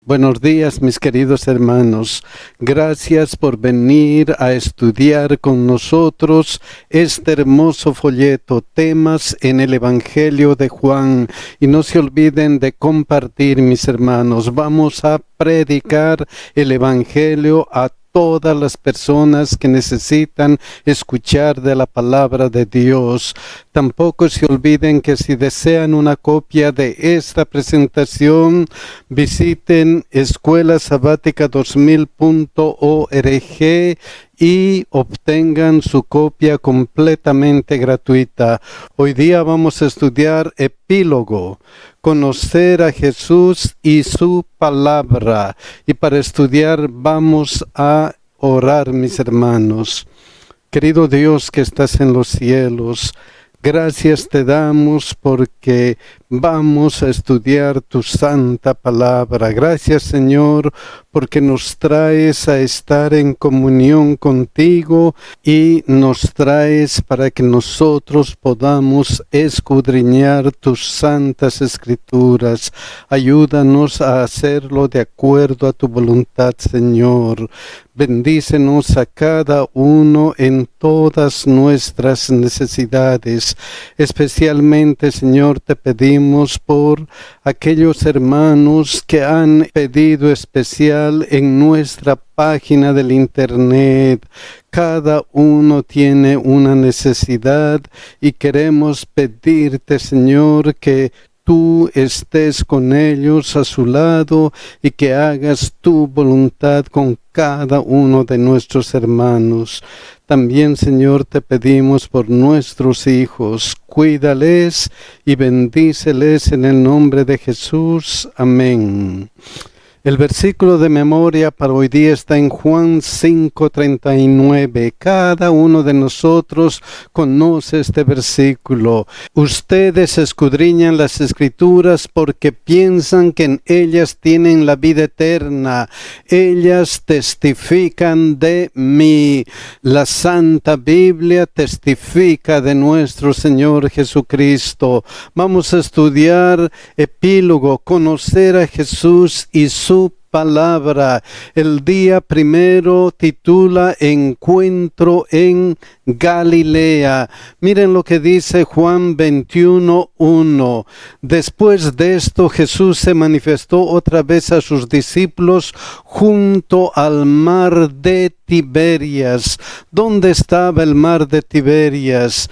Buenos días, mis queridos hermanos. Gracias por venir a estudiar con nosotros este hermoso folleto, temas en el Evangelio de Juan. Y no se olviden de compartir, mis hermanos. Vamos a predicar el Evangelio a todas las personas que necesitan escuchar de la palabra de Dios. Tampoco se olviden que si desean una copia de esta presentación, visiten escuelasabatica2000.org y obtengan su copia completamente gratuita. Hoy día vamos a estudiar epílogo, conocer a Jesús y su palabra. Y para estudiar vamos a orar, mis hermanos. Querido Dios que estás en los cielos, gracias te damos porque vamos a estudiar tu santa palabra. Gracias, Señor, porque nos traes a estar en comunión contigo y nos traes para que nosotros podamos escudriñar tus santas escrituras. Ayúdanos a hacerlo de acuerdo a tu voluntad, Señor. Bendícenos a cada uno en todas nuestras necesidades. Especialmente, Señor, te pedimos por aquellos hermanos que han pedido especial en nuestra página del internet. Cada uno tiene una necesidad y queremos pedirte, Señor, que tú estés con ellos a su lado y que hagas tu voluntad con cada uno de nuestros hermanos. También, Señor, te pedimos por nuestros hijos. Cuídales y bendíceles en el nombre de Jesús. Amén. El versículo de memoria para hoy día está en Juan 5:39. Cada uno de nosotros conoce este versículo. Ustedes escudriñan las Escrituras porque piensan que en ellas tienen la vida eterna. Ellas testifican de mí. La Santa Biblia testifica de nuestro Señor Jesucristo. Vamos a estudiar epílogo, conocer a Jesús y su palabra. El día primero titula Encuentro en Galilea. Miren lo que dice Juan 21:1. Después de esto, Jesús se manifestó otra vez a sus discípulos junto al mar de Tiberias. ¿Dónde estaba el mar de Tiberias?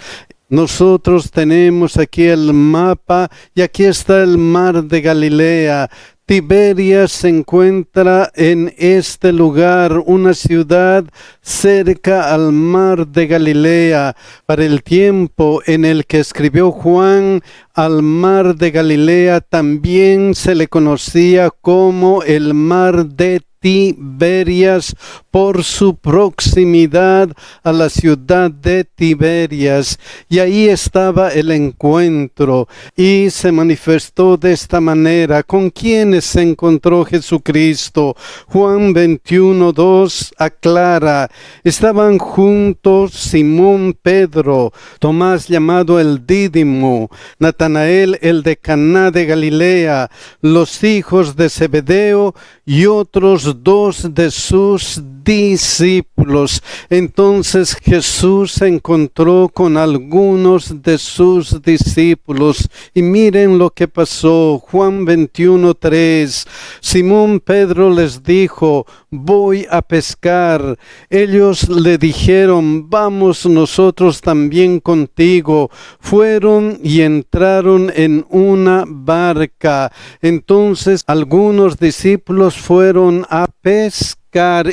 Nosotros tenemos aquí el mapa y aquí está el mar de Galilea. Tiberias se encuentra en este lugar, una ciudad cerca al mar de Galilea. Para el tiempo en el que escribió Juan, al mar de Galilea también se le conocía como el mar de Tiberias por su proximidad a la ciudad de Tiberias. Y ahí estaba el encuentro y se manifestó de esta manera. ¿Con quiénes se encontró Jesucristo? Juan 21:2 aclara. Estaban juntos Simón Pedro, Tomás llamado el Dídimo, Natanael el de Caná de Galilea, los hijos de Zebedeo y otros dos de sus discípulos. Entonces Jesús se encontró con algunos de sus discípulos y miren lo que pasó. Juan 21:3. Simón Pedro les dijo: voy a pescar. Ellos le dijeron: vamos nosotros también contigo. Fueron y entraron en una barca. Entonces algunos discípulos fueron a pescar.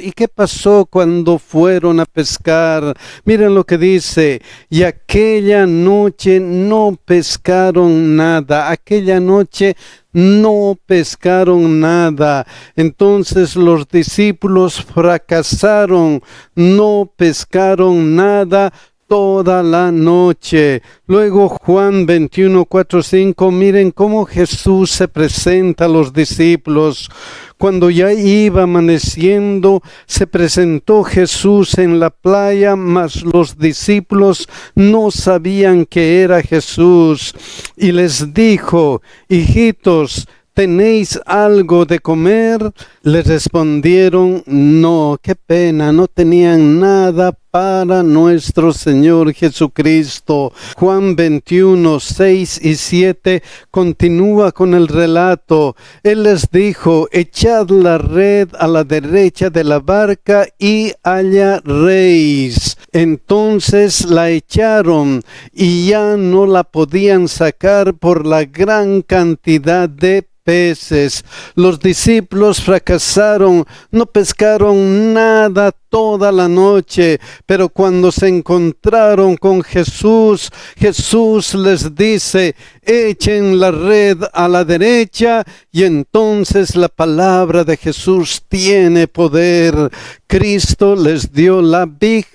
¿Y qué pasó cuando fueron a pescar? Miren lo que dice: y aquella noche no pescaron nada. Aquella noche no pescaron nada. Entonces los discípulos fracasaron, no pescaron nada toda la noche. Luego Juan 21:4-5, miren cómo Jesús se presenta a los discípulos. Cuando ya iba amaneciendo, se presentó Jesús en la playa, mas los discípulos no sabían que era Jesús. Y les dijo: hijitos, ¿tenéis algo de comer? Le respondieron, no, qué pena, no tenían nada para nuestro Señor Jesucristo. Juan 21, 6 y 7 continúa con el relato. Él les dijo, echad la red a la derecha de la barca y hallaréis. Entonces la echaron y ya no la podían sacar por la gran cantidad de peces. Los discípulos fracasaron, no pescaron nada toda la noche, pero cuando se encontraron con Jesús, Jesús les dice, echen la red a la derecha, y entonces la palabra de Jesús tiene poder. Cristo les dio la victoria.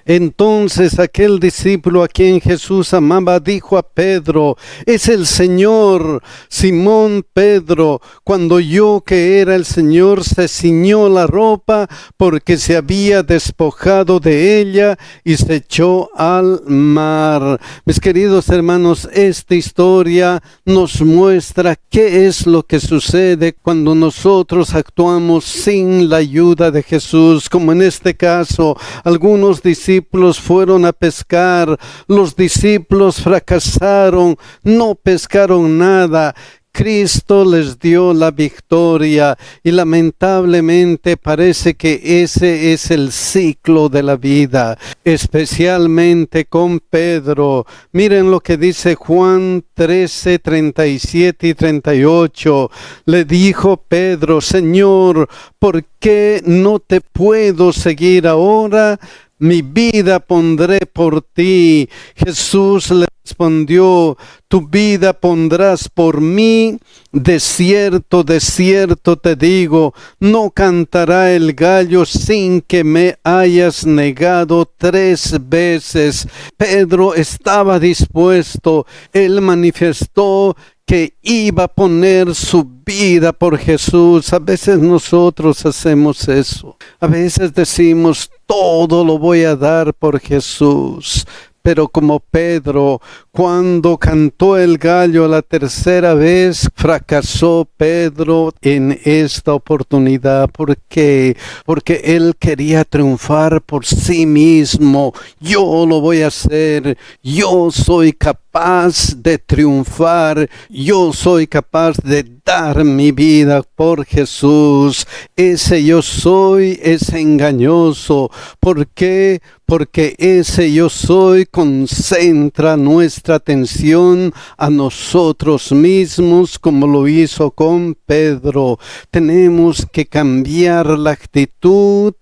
Entonces aquel discípulo a quien Jesús amaba dijo a Pedro, es el Señor. Simón Pedro, cuando oyó que era el Señor, se ciñó la ropa porque se había despojado de ella y se echó al mar. Mis queridos hermanos, esta historia nos muestra qué es lo que sucede cuando nosotros actuamos sin la ayuda de Jesús, como en este caso. Algunos discípulos fueron a pescar, los discípulos fracasaron, no pescaron nada. Cristo les dio la victoria y lamentablemente parece que ese es el ciclo de la vida, especialmente con Pedro. Miren lo que dice Juan 13, 37 y 38. Le dijo Pedro, Señor, ¿por qué no te puedo seguir ahora? Mi vida pondré por ti. Jesús le respondió, tu vida pondrás por mí. De cierto te digo, no cantará el gallo sin que me hayas negado 3 veces. Pedro estaba dispuesto. Él manifestó que iba a poner su vida por Jesús. A veces nosotros hacemos eso. A veces decimos, todo lo voy a dar por Jesús. Pero como Pedro, cuando cantó el gallo la 3ª vez, fracasó Pedro en esta oportunidad. ¿Por qué? Porque él quería triunfar por sí mismo. Yo lo voy a hacer. Yo soy capaz de triunfar. Yo soy capaz de dar mi vida por Jesús. Ese yo soy es engañoso. ¿Por qué? Porque ese yo soy concentra nuestra atención a nosotros mismos, como lo hizo con Pedro. Tenemos que cambiar la actitud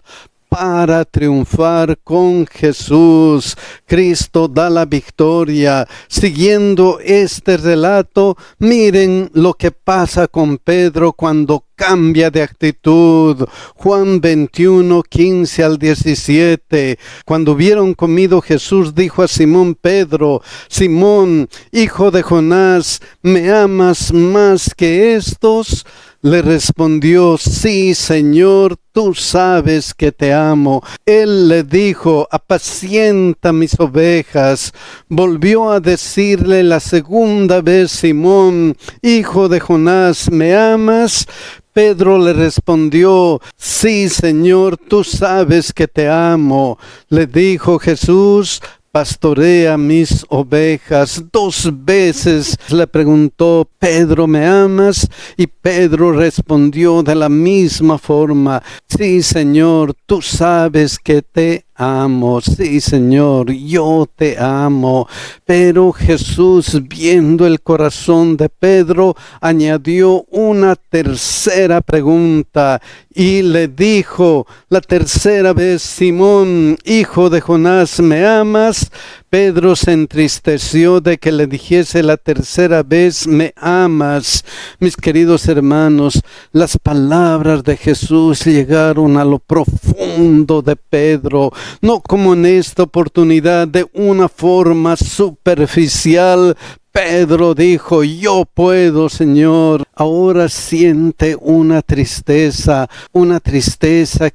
para triunfar con Jesús. Cristo da la victoria. Siguiendo este relato, miren lo que pasa con Pedro cuando cambia de actitud. Juan 21, 15 al 17. Cuando hubieron comido, Jesús dijo a Simón Pedro, Simón, hijo de Jonás, ¿me amas más que estos? Le respondió, sí, Señor, tú sabes que te amo. Él le dijo, apacienta mis ovejas. Volvió a decirle la 2ª vez, Simón, hijo de Jonás, ¿me amas? Pedro le respondió, sí, Señor, tú sabes que te amo. Le dijo Jesús, pastorea mis ovejas. 2 veces le preguntó, Pedro, ¿me amas? Y Pedro respondió de la misma forma, sí, Señor, tú sabes que te amo. Sí, Señor, yo te amo. Pero Jesús, viendo el corazón de Pedro, añadió una 3ª pregunta y le dijo la 3ª vez, Simón, hijo de Jonás, ¿me amas? Pedro se entristeció de que le dijese la 3ª vez, ¿me amas? Mis queridos hermanos, las palabras de Jesús llegaron a lo profundo de Pedro, no como en esta oportunidad de una forma superficial. Pedro dijo, yo puedo, Señor. ahora siente una tristeza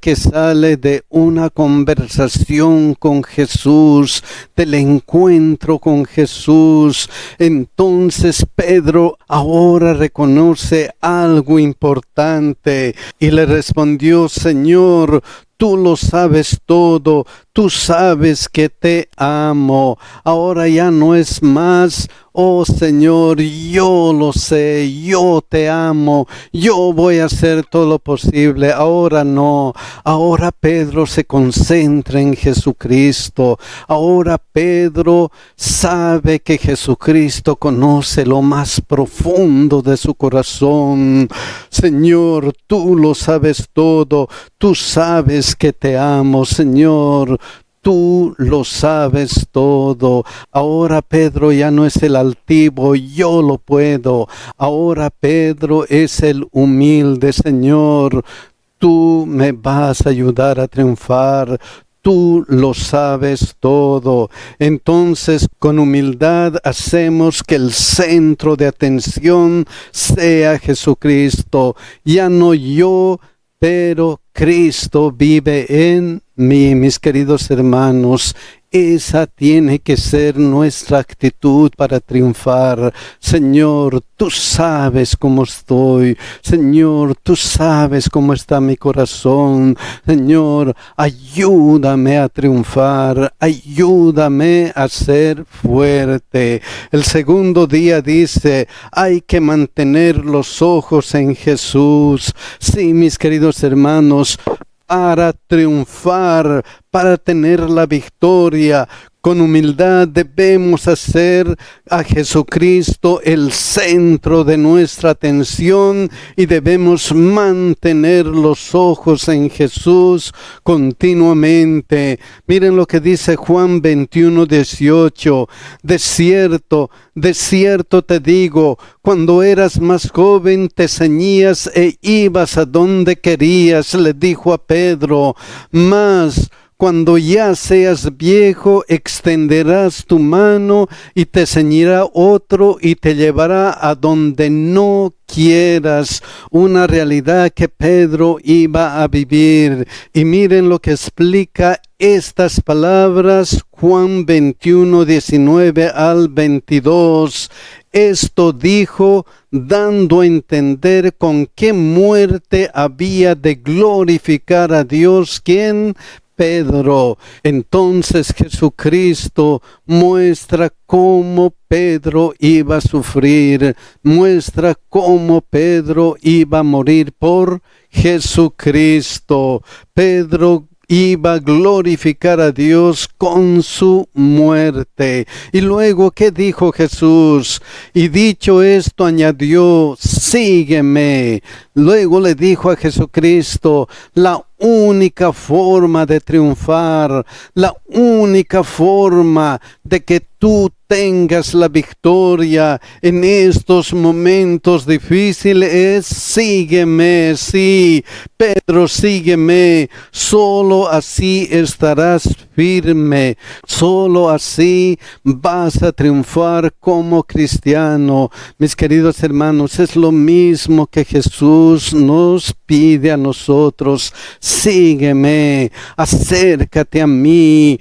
que sale de una conversación con Jesús, del encuentro con Jesús. Entonces Pedro ahora reconoce algo importante y le respondió: Señor, tú lo sabes todo, tú sabes que te amo. Ahora ya no es más: oh Señor, yo lo sé, yo te amo, yo voy a hacer todo lo posible. Ahora no, ahora Pedro se concentra en Jesucristo. Ahora Pedro sabe que Jesucristo conoce lo más profundo de su corazón. Señor, tú lo sabes todo, tú sabes que te amo, Señor. Tú lo sabes todo. Ahora Pedro ya no es el altivo, yo lo puedo. Ahora Pedro es el humilde. Señor, tú me vas a ayudar a triunfar. Tú lo sabes todo. Entonces, con humildad hacemos que el centro de atención sea Jesucristo. Ya no yo, pero Cristo vive en mí, mis queridos hermanos. Esa tiene que ser nuestra actitud para triunfar. Señor, tú sabes cómo estoy. Señor, tú sabes cómo está mi corazón. Señor, ayúdame a triunfar. Ayúdame a ser fuerte. El segundo día dice: hay que mantener los ojos en Jesús. Sí, mis queridos hermanos, para triunfar, para tener la victoria, con humildad debemos hacer a Jesucristo el centro de nuestra atención y debemos mantener los ojos en Jesús continuamente. Miren lo que dice Juan 21:18. De cierto te digo, cuando eras más joven te ceñías e ibas a donde querías, le dijo a Pedro. Mas cuando ya seas viejo, extenderás tu mano y te ceñirá otro y te llevará a donde no quieras. Una realidad que Pedro iba a vivir. Y miren lo que explica estas palabras Juan 21:19 al 22. Esto dijo, dando a entender con qué muerte había de glorificar a Dios. ¿Quién? Pedro. Entonces Jesucristo muestra cómo Pedro iba a sufrir, muestra cómo Pedro iba a morir por Jesucristo. Pedro iba a glorificar a Dios con su muerte. Y luego, ¿qué dijo Jesús? Y dicho esto, añadió: sígueme. Luego le dijo a Jesucristo: la única forma de triunfar, la única forma de que tú tengas la victoria en estos momentos difíciles es: sígueme. Sí, Pedro, sígueme. Solo así estarás firme. Solo así vas a triunfar como cristiano. Mis queridos hermanos, es lo mismo que Jesús nos pide a nosotros. Sígueme, acércate a mí,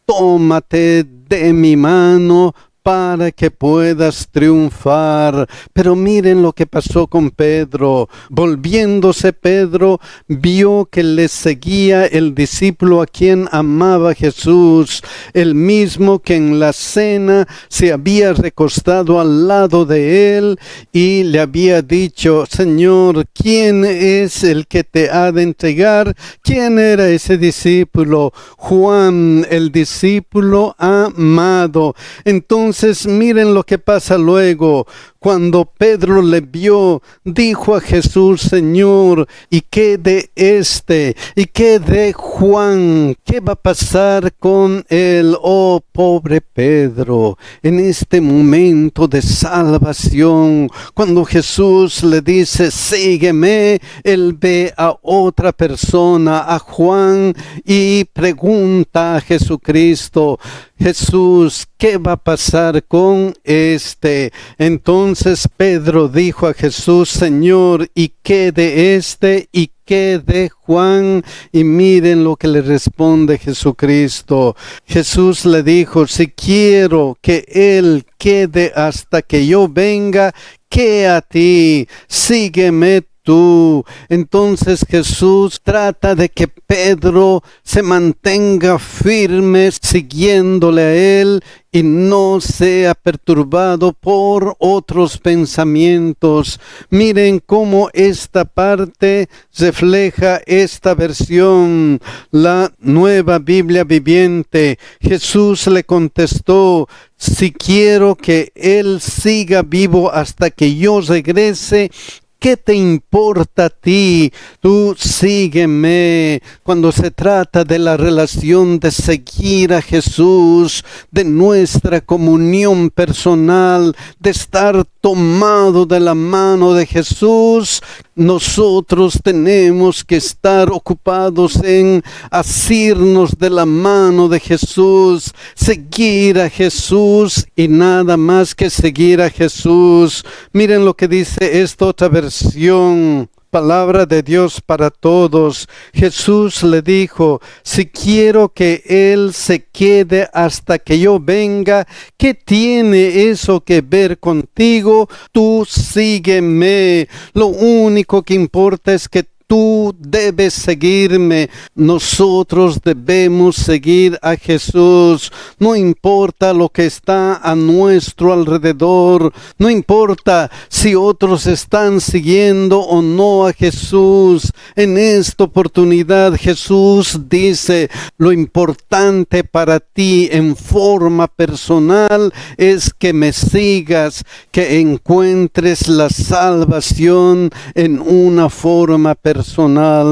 tómate de mi mano para que puedas triunfar. Pero miren lo que pasó con Pedro. Volviéndose Pedro, vio que le seguía el discípulo a quien amaba Jesús, el mismo que en la cena se había recostado al lado de él y le había dicho: Señor, ¿quién es el que te ha de entregar? ¿Quién era ese discípulo? Juan, el discípulo amado. Entonces, miren lo que pasa luego. Cuando Pedro le vio, dijo a Jesús: Señor, ¿y qué de este? ¿Y qué de Juan? ¿Qué va a pasar con él? Oh, pobre Pedro, en este momento de salvación, cuando Jesús le dice: sígueme, él ve a otra persona, a Juan, y pregunta a Jesucristo: Jesús, ¿qué va a pasar con este? Entonces Pedro dijo a Jesús, Señor, ¿y qué de este? ¿Y qué de Juan? Y miren lo que le responde Jesucristo. Jesús le dijo, si quiero que él quede hasta que yo venga, ¿qué a ti? Sígueme tú. Entonces Jesús trata de que Pedro se mantenga firme siguiéndole a él y no sea perturbado por otros pensamientos. Miren cómo esta parte refleja esta versión, la Nueva Biblia Viviente. Jesús le contestó, si quiero que él siga vivo hasta que yo regrese, ¿qué te importa a ti? Tú sígueme. Cuando se trata de la relación de seguir a Jesús, de nuestra comunión personal, de estar tomado de la mano de Jesús, nosotros tenemos que estar ocupados en asirnos de la mano de Jesús, seguir a Jesús y nada más que seguir a Jesús. Miren lo que dice esta otra versión. Palabra de Dios para todos. Jesús le dijo, si quiero que él se quede hasta que yo venga, ¿qué tiene eso que ver contigo? Tú sígueme. Lo único que importa es que tú debes seguirme. Nosotros debemos seguir a Jesús. No importa lo que está a nuestro alrededor. No importa si otros están siguiendo o no a Jesús. En esta oportunidad Jesús dice, lo importante para ti en forma personal es que me sigas, que encuentres la salvación en una forma personal.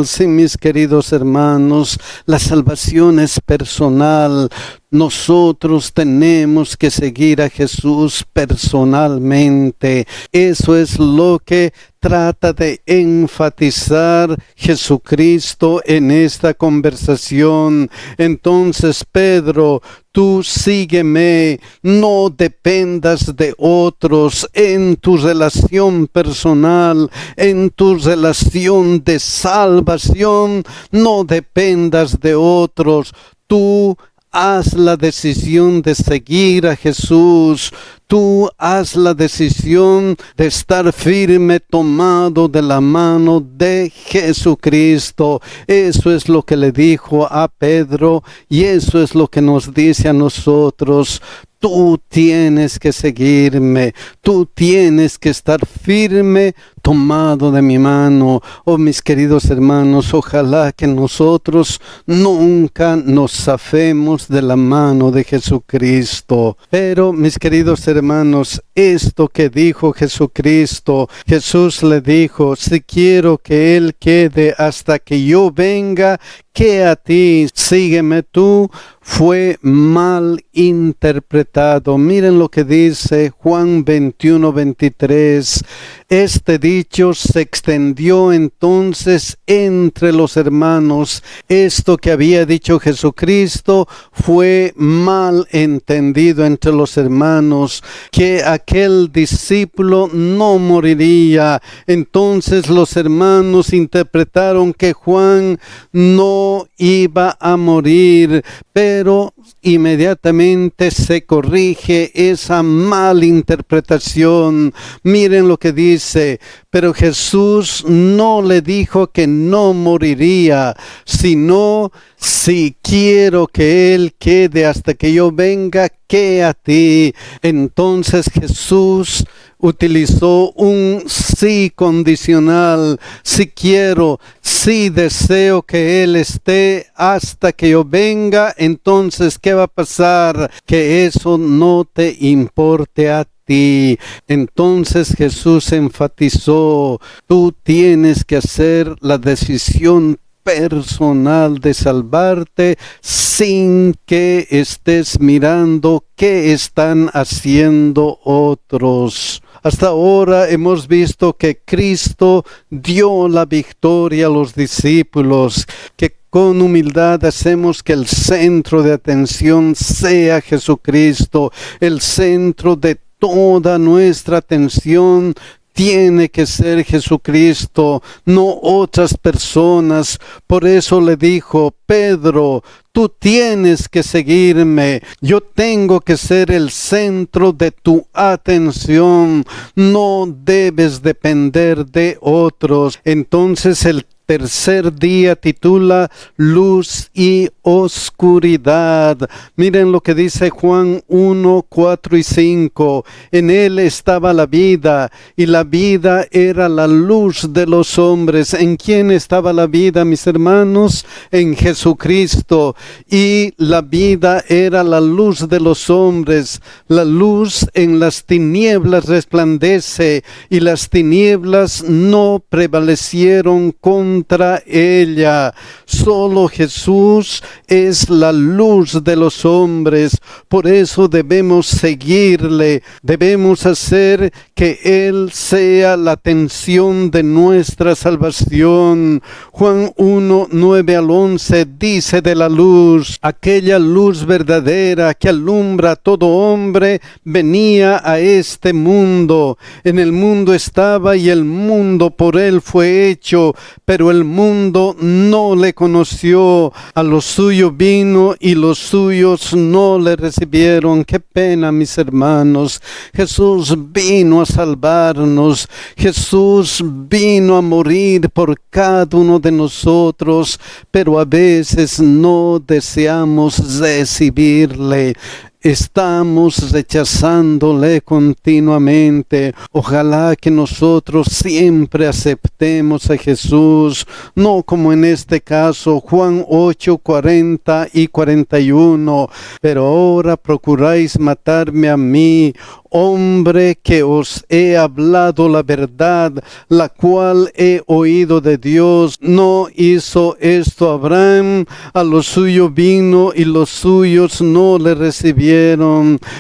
Sí, mis queridos hermanos, la salvación es personal. Nosotros tenemos que seguir a Jesús personalmente. Eso es lo que trata de enfatizar Jesucristo en esta conversación. Entonces, Pedro, tú sígueme, no dependas de otros en tu relación personal, en tu relación de salvación, no dependas de otros. Tú haz la decisión de seguir a Jesús. Tú haz la decisión de estar firme, tomado de la mano de Jesucristo. Eso es lo que le dijo a Pedro y eso es lo que nos dice a nosotros. Tú tienes que seguirme, tú tienes que estar firme, tomado de mi mano. Oh, mis queridos hermanos, ojalá que nosotros nunca nos zafemos de la mano de Jesucristo. Pero, mis queridos hermanos, esto que dijo Jesucristo, Jesús le dijo, si quiero que él quede hasta que yo venga, que a ti, sígueme tú, fue mal interpretado. Miren lo que dice Juan 21:23. Este dicho se extendió entonces entre los hermanos. Esto que había dicho Jesucristo fue mal entendido entre los hermanos, que aquel discípulo no moriría. Entonces los hermanos interpretaron que Juan no iba a morir, pero inmediatamente se corrige esa mala interpretación. Miren lo que dice, pero Jesús no le dijo que no moriría, sino si quiero que él quede hasta que yo venga, que a ti. Entonces Jesús utilizó un sí condicional. Si quiero, si deseo que él esté hasta que yo venga, entonces ¿qué va a pasar? Que eso no te importe a ti. Entonces Jesús enfatizó, tú tienes que hacer la decisión personal de salvarte sin que estés mirando qué están haciendo otros. Hasta ahora hemos visto que Cristo dio la victoria a los discípulos, que con humildad hacemos que el centro de atención sea Jesucristo, el centro de toda nuestra atención tiene que ser Jesucristo, no otras personas. Por eso le dijo: Pedro, tú tienes que seguirme, yo tengo que ser el centro de tu atención, no debes depender de otros. Entonces el tercer día titula Luz y Oscuridad. Miren lo que dice Juan 1, 4 y 5. En él estaba la vida, y la vida era la luz de los hombres. ¿En quién estaba la vida, mis hermanos? En Jesucristo. Y la vida era la luz de los hombres. La luz en las tinieblas resplandece, y las tinieblas no prevalecieron contra ella. Solo Jesús es la luz de los hombres. Por eso debemos seguirle. Debemos hacer que Él sea la atención de nuestra salvación. Juan 1, 9 al 11 dice de la luz: aquella luz verdadera que alumbra a todo hombre venía a este mundo. En el mundo estaba, y el mundo por Él fue hecho, pero el mundo no le conoció. A lo suyo vino, y los suyos no le recibieron. Qué pena, mis hermanos. Jesús vino a salvarnos. Jesús vino a morir por cada uno de nosotros, pero a veces no deseamos recibirle. Estamos rechazándole continuamente. Ojalá que nosotros siempre aceptemos a Jesús, no como en este caso, Juan 8, 40 y 41. Pero ahora procuráis matarme a mí, hombre, que os he hablado la verdad, la cual he oído de Dios. No hizo esto Abraham, a lo suyo vino, y los suyos no le recibieron.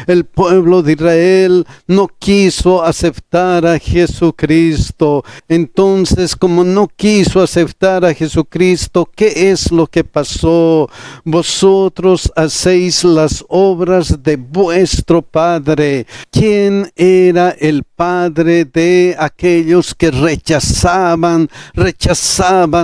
El pueblo de Israel no quiso aceptar a Jesucristo. Entonces, como no quiso aceptar a Jesucristo, ¿qué es lo que pasó? Vosotros hacéis las obras de vuestro padre. ¿Quién era el padre de aquellos que rechazaban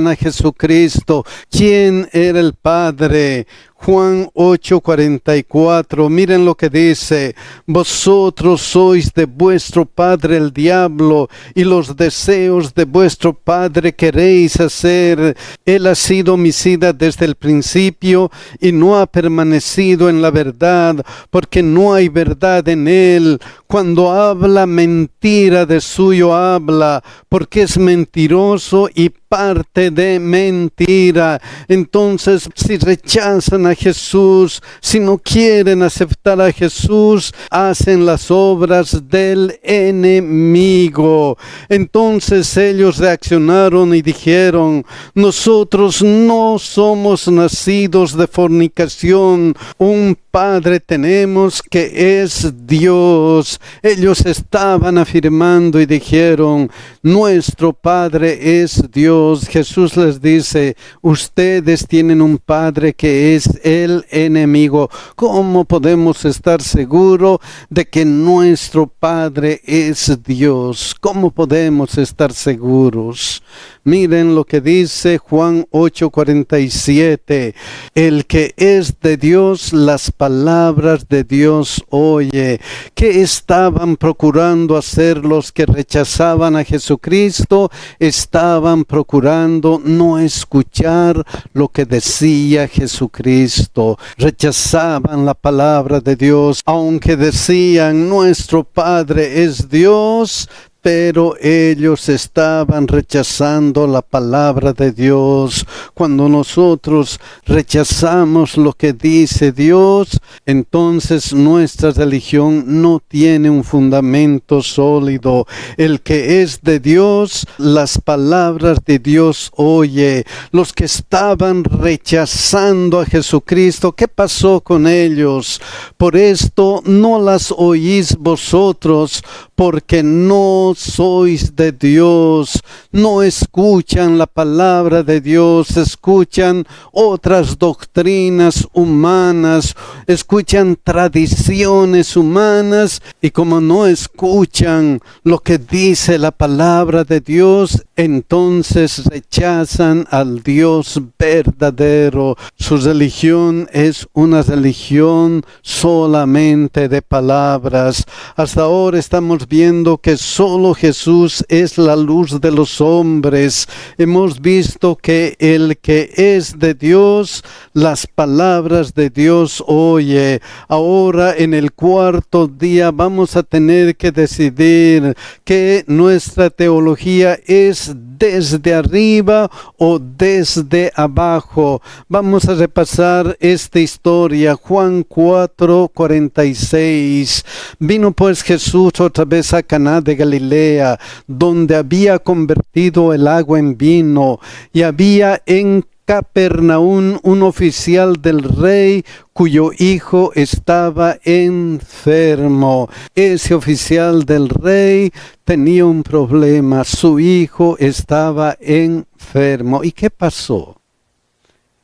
a Jesucristo? ¿Quién era el padre? Juan 8:44, miren lo que dice: vosotros sois de vuestro padre el diablo, y los deseos de vuestro padre queréis hacer. Él ha sido homicida desde el principio, y no ha permanecido en la verdad, porque no hay verdad en él. Cuando habla mentira, de suyo habla, porque es mentiroso y parte de mentira. Entonces, si rechazan a Jesús, si no quieren aceptar a Jesús, hacen las obras del enemigo. Entonces ellos reaccionaron y dijeron: nosotros no somos nacidos de fornicación, un Padre tenemos que es Dios. Ellos estaban afirmando y dijeron: nuestro Padre es Dios. Jesús les dice: ustedes tienen un padre que es el enemigo. ¿Cómo podemos estar seguros de que nuestro Padre es Dios? ¿Cómo podemos estar seguros? Miren lo que dice Juan 8:47. El que es de Dios, las palabras de Dios oye. ¿Qué estaban procurando hacer los que rechazaban a Jesucristo? Estaban procurando no escuchar lo que decía Jesucristo. Rechazaban la palabra de Dios, aunque decían: nuestro Padre es Dios, pero ellos estaban rechazando la palabra de Dios. Cuando nosotros rechazamos lo que dice Dios, entonces nuestra religión no tiene un fundamento sólido. El que es de Dios, las palabras de Dios oye. Los que estaban rechazando a Jesucristo, ¿qué pasó con ellos? Por esto no las oís vosotros, porque no no sois de Dios, no escuchan la palabra de Dios, escuchan otras doctrinas humanas, escuchan tradiciones humanas, y como no escuchan lo que dice la palabra de Dios, entonces rechazan al Dios verdadero. Su religión es una religión solamente de palabras. Hasta ahora estamos viendo que solo Jesús es la luz de los hombres. Hemos visto que el que es de Dios, las palabras de Dios oye. Ahora en el cuarto día vamos a tener que decidir que nuestra teología es desde arriba o desde abajo. Vamos a repasar esta historia, Juan 4:46. Vino pues Jesús otra vez a Caná de Galilea, donde había convertido el agua en vino, y había en Capernaum un oficial del rey cuyo hijo estaba enfermo. Ese oficial del rey tenía un problema, su hijo estaba enfermo. ¿Y qué pasó?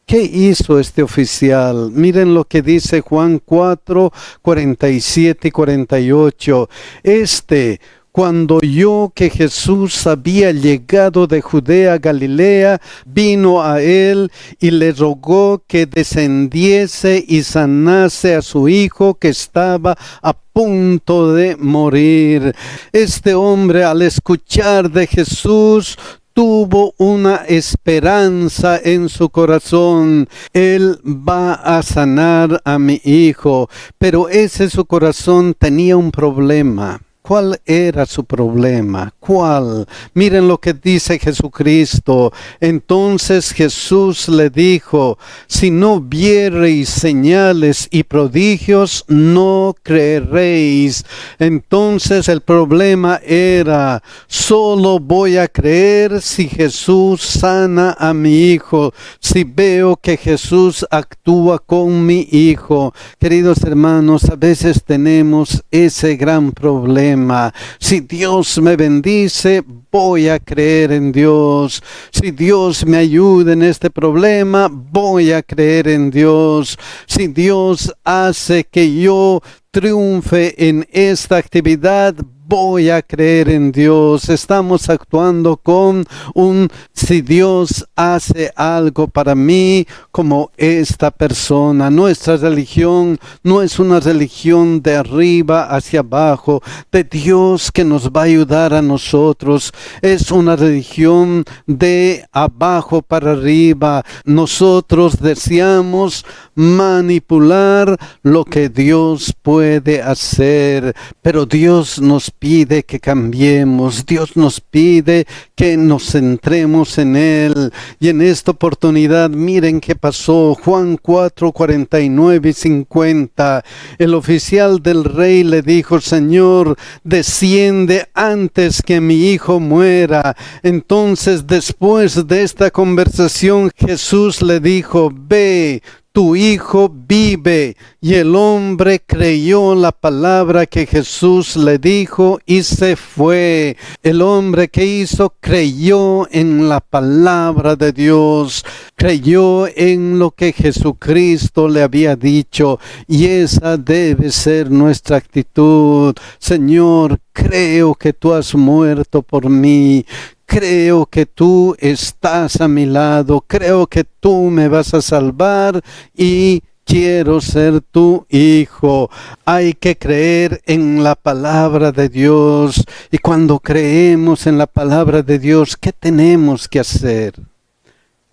¿Qué hizo este oficial? Miren lo que dice Juan 4:47 y 48. Cuando oyó que Jesús había llegado de Judea a Galilea, vino a él y le rogó que descendiese y sanase a su hijo que estaba a punto de morir. Este hombre, al escuchar de Jesús, tuvo una esperanza en su corazón. Él va a sanar a mi hijo. Pero su corazón tenía un problema. ¿Cuál era su problema? ¿Cuál? Miren lo que dice Jesucristo. Entonces Jesús le dijo: si no viereis señales y prodigios, no creeréis. Entonces el problema era: solo voy a creer si Jesús sana a mi hijo, si veo que Jesús actúa con mi hijo. Queridos hermanos, a veces tenemos ese gran problema. Si Dios me bendice, voy a creer en Dios. Si Dios me ayuda en este problema, voy a creer en Dios. Si Dios hace que yo triunfe en esta actividad, voy a creer en Dios. Estamos actuando con si Dios hace algo para mí, como esta persona. Nuestra religión no es una religión de arriba hacia abajo, de Dios que nos va a ayudar a nosotros. Es una religión de abajo para arriba. Nosotros deseamos manipular lo que Dios puede hacer, pero Dios nos pide que cambiemos. Dios nos pide que nos centremos en Él. Y en esta oportunidad, miren qué pasó. Juan 4:49 y 50. El oficial del rey le dijo: Señor, desciende antes que mi hijo muera. Entonces, después de esta conversación, Jesús le dijo: ve, tu hijo vive. Y el hombre creyó la palabra que Jesús le dijo y se fue. El hombre que hizo, creyó en la palabra de Dios, creyó en lo que Jesucristo le había dicho, y esa debe ser nuestra actitud. Señor, creo que tú has muerto por mí. Creo que tú estás a mi lado, creo que tú me vas a salvar y quiero ser tu hijo. Hay que creer en la palabra de Dios. Y cuando creemos en la palabra de Dios, ¿qué tenemos que hacer?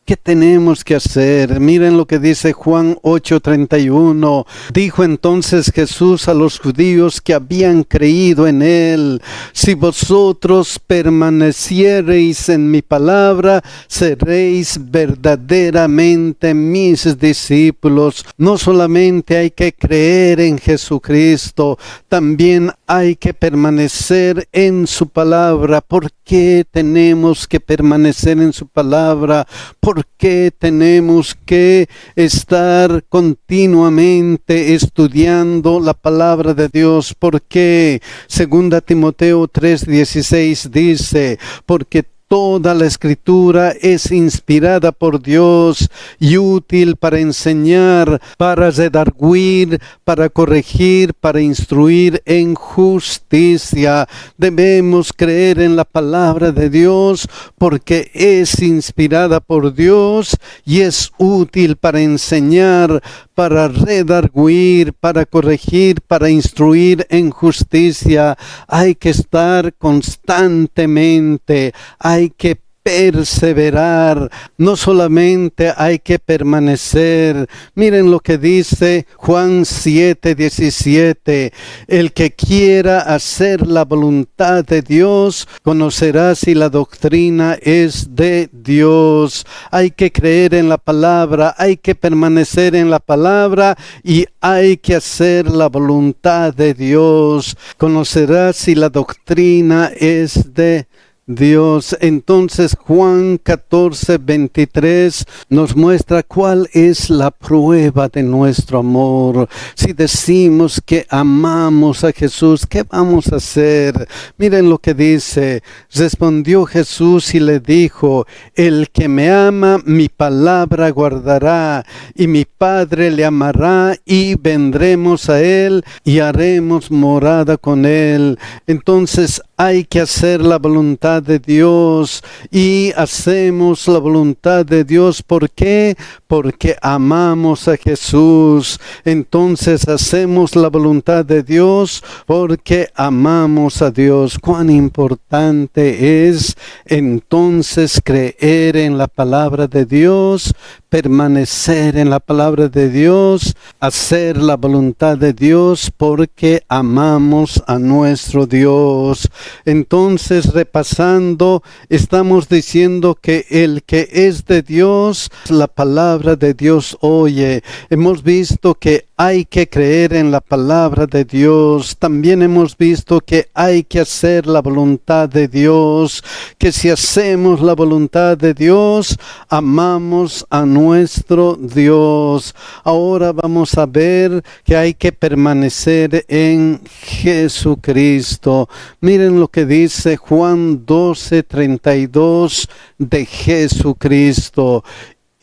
¿Qué tenemos que hacer? Miren lo que dice Juan 8:31. Dijo entonces Jesús a los judíos que habían creído en Él: si vosotros permaneciereis en mi palabra, seréis verdaderamente mis discípulos. No solamente hay que creer en Jesucristo, también hay que permanecer en su palabra. ¿Por qué tenemos que permanecer en su palabra? ¿Por qué tenemos que estar continuamente estudiando la palabra de Dios? ¿Por qué? Segunda Timoteo 3:16 dice, porque toda la Escritura es inspirada por Dios y útil para enseñar, para redarguir, para corregir, para instruir en justicia. Debemos creer en la palabra de Dios porque es inspirada por Dios y es útil para enseñar, para redarguir, para corregir, para instruir en justicia. Hay que estar constantemente, hay que perseverar, no solamente hay que permanecer. Miren lo que dice Juan 7:17, el que quiera hacer la voluntad de Dios, conocerá si la doctrina es de Dios. Hay que creer en la palabra, hay que permanecer en la palabra y hay que hacer la voluntad de Dios. Conocerá si la doctrina es de Dios. Entonces Juan 14:23 nos muestra cuál es la prueba de nuestro amor. Si decimos que amamos a Jesús, ¿qué vamos a hacer? Miren lo que dice. Respondió Jesús y le dijo, el que me ama, mi palabra guardará, y mi Padre le amará, y vendremos a él, y haremos morada con él. Entonces hay que hacer la voluntad de Dios y hacemos la voluntad de Dios. ¿Por qué? Porque amamos a Jesús. Entonces hacemos la voluntad de Dios porque amamos a Dios. Cuán importante es entonces creer en la palabra de Dios, permanecer en la palabra de Dios, hacer la voluntad de Dios porque amamos a nuestro Dios. Entonces, repasando, estamos diciendo que el que es de Dios, la palabra de Dios oye. Hemos visto que hay que creer en la palabra de Dios. También hemos visto que hay que hacer la voluntad de Dios, que si hacemos la voluntad de Dios, amamos a nuestro Dios. Ahora vamos a ver que hay que permanecer en Jesucristo. Miren lo que dice Juan 12:32 de Jesucristo.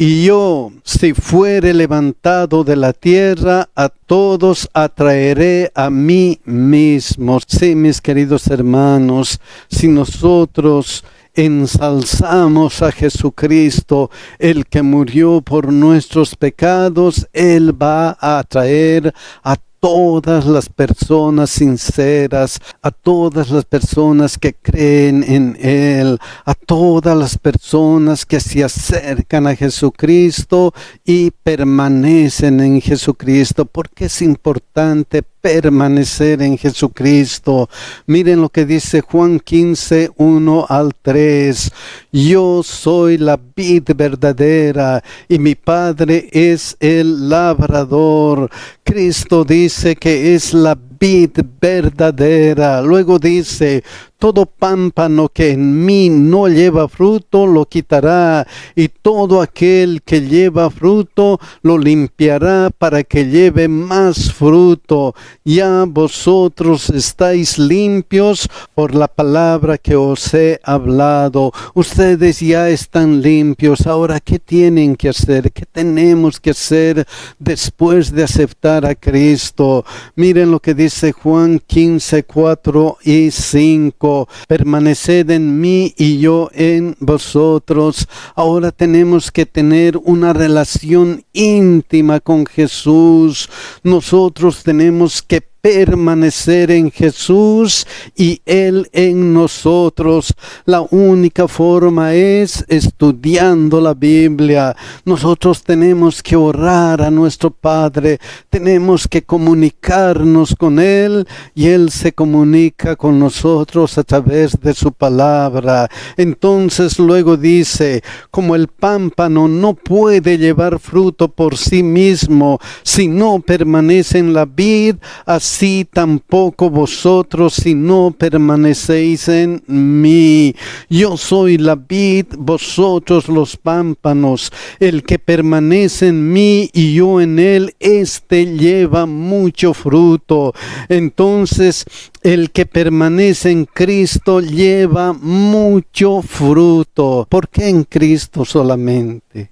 Y yo, si fuere levantado de la tierra, a todos atraeré a mí mismo. Sí, mis queridos hermanos, si nosotros ensalzamos a Jesucristo, el que murió por nuestros pecados, Él va a atraer a todas las personas sinceras, a todas las personas que creen en Él, a todas las personas que se acercan a Jesucristo y permanecen en Jesucristo. Porque es importante permanecer en Jesucristo. Miren lo que dice Juan 15:1-3. Yo soy la vid verdadera y mi Padre es el labrador. Cristo dice que es la vid verdadera. Luego dice, todo pámpano que en mí no lleva fruto lo quitará, y todo aquel que lleva fruto lo limpiará para que lleve más fruto. Ya vosotros estáis limpios por la palabra que os he hablado. Ustedes ya están limpios. Ahora, ¿qué tienen que hacer? ¿Qué tenemos que hacer después de aceptar a Cristo? Miren lo que dice Juan 15:4-5. Permaneced en mí y yo en vosotros. Ahora tenemos que tener una relación íntima con Jesús. Nosotros tenemos que permanecer en Jesús y Él en nosotros. La única forma es estudiando la Biblia. Nosotros tenemos que orar a nuestro Padre, tenemos que comunicarnos con Él y Él se comunica con nosotros a través de su palabra. Entonces luego dice, como el pámpano no puede llevar fruto por sí mismo si no permanece en la vid, así así tampoco vosotros si no permanecéis en mí. Yo soy la vid, vosotros los pámpanos. El que permanece en mí y yo en él, éste lleva mucho fruto. Entonces, el que permanece en Cristo lleva mucho fruto. ¿Por qué en Cristo solamente?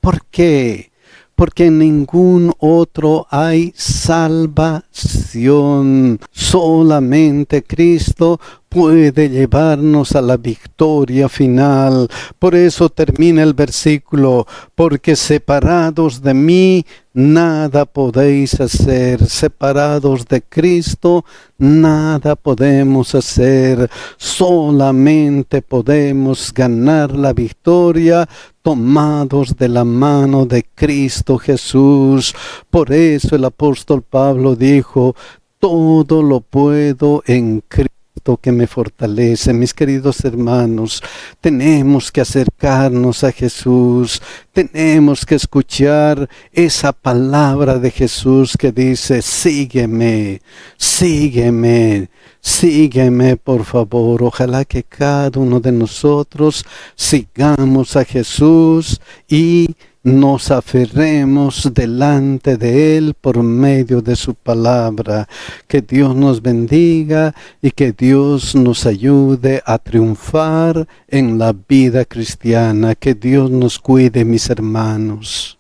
¿Por qué? Porque en ningún otro hay salvación. Solamente Cristo puede llevarnos a la victoria final. Por eso termina el versículo: porque separados de mí nada podéis hacer. Separados de Cristo nada podemos hacer. Solamente podemos ganar la victoria tomados de la mano de Cristo Jesús. Por eso el apóstol Pablo dijo: todo lo puedo en Cristo que me fortalece. Mis queridos hermanos, tenemos que acercarnos a Jesús, tenemos que escuchar esa palabra de Jesús que dice: sígueme, sígueme, sígueme, por favor. Ojalá que cada uno de nosotros sigamos a Jesús y nos aferremos delante de Él por medio de su palabra. Que Dios nos bendiga y que Dios nos ayude a triunfar en la vida cristiana. Que Dios nos cuide, mis hermanos.